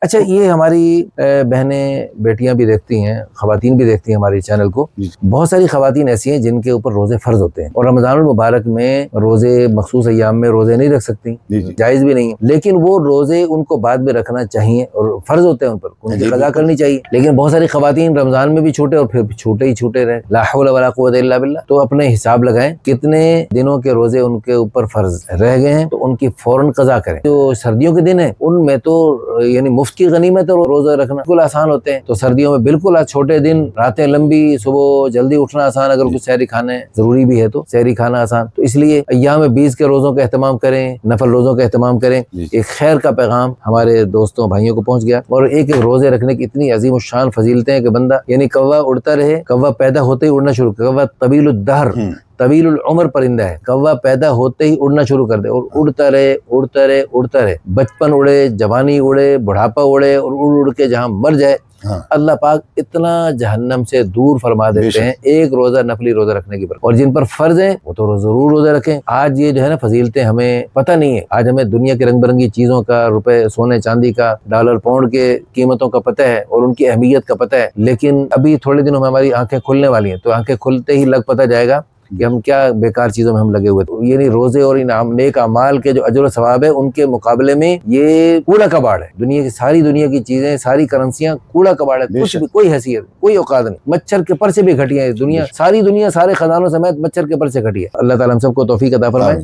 اچھا یہ ہماری بہنیں بیٹیاں بھی دیکھتی ہیں، خواتین بھی دیکھتی ہیں ہماری چینل کو، بہت ساری خواتین ایسی ہیں جن کے اوپر روزے فرض ہوتے ہیں اور رمضان المبارک میں روزے مخصوص ایام میں روزے نہیں رکھ سکتی، جائز بھی نہیں ہے، لیکن وہ روزے ان کو بعد میں رکھنا چاہیے اور فرض ہوتے ہیں ان پر، ان کی قضا کرنی چاہیے۔ لیکن بہت ساری خواتین رمضان میں بھی چھوٹے اور پھر چھوٹے ہی چھوٹے رہے، لا حول ولا قوت الا باللہ۔ تو اپنے حساب لگائیں کتنے دنوں کے روزے ان کے اوپر فرض رہ گئے ہیں تو ان کی فوراً قضا کریں۔ جو سردیوں کے دن ہیں ان میں تو یعنی مفت کی غنیمت ہے روزہ رکھنا، بالکل آسان ہوتے ہیں۔ تو سردیوں میں بالکل چھوٹے دن، راتیں لمبی، صبح جلدی اٹھنا آسان، اگر کچھ سحری کھانے ضروری بھی ہے تو سحری کھانا آسان۔ تو اس لیے ایام 20 کے روزوں کا اہتمام کریں، نفل روزوں کا اہتمام کریں۔ ایک خیر کا پیغام ہمارے دوستوں بھائیوں کو پہنچ گیا، اور ایک روزے رکھنے کی اتنی عظیم الشان فضیلتیں ہیں کہ بندہ یعنی کوا اڑتا رہے، کوا پیدا ہوتے ہی اڑنا شروع، کوا طویل الدہر طویل العمر پرندہ ہے، کوا پیدا ہوتے ہی اڑنا شروع کر دے اور اڑتا رہے اڑتا رہے اڑتا رہے، بچپن اڑے، جوانی اڑے، بڑھاپا اڑے، اور اڑ اڑ کے جہاں مر جائے، اللہ پاک اتنا جہنم سے دور فرما دیتے ہیں ایک روزہ نفلی روزہ رکھنے کی برکت۔ اور جن پر فرض ہیں وہ تو ضرور روزہ رکھیں۔ آج یہ جو ہے نا فضیلتیں ہمیں پتہ نہیں ہے، آج ہمیں دنیا کی رنگ برنگی چیزوں کا، روپے سونے چاندی کا، ڈالر پاؤنڈ کے قیمتوں کا پتہ ہے اور ان کی اہمیت کا پتہ ہے، لیکن ابھی تھوڑے دنوں میں ہماری آنکھیں کھلنے والی ہیں، تو آنکھیں کھلتے ہی لگ پتہ جائے گا کہ ہم کیا بیکار چیزوں میں ہم لگے ہوئے تھے۔ یعنی روزے اور ان نیک اعمال کے جو اجر و ثواب ہے ان کے مقابلے میں یہ کوڑا کباڑ ہے، دنیا کی ساری دنیا کی چیزیں، ساری کرنسیاں کوڑا کباڑ ہے، کچھ بھی کوئی حیثیت کوئی اوقات نہیں، مچھر کے پر سے بھی گھٹیا ہے دنیا، ساری دنیا سارے خزانوں سمیت مچھر کے پر سے گھٹی ہے۔ اللہ تعالیٰ ہم سب کو توفیق عطا فرمائے۔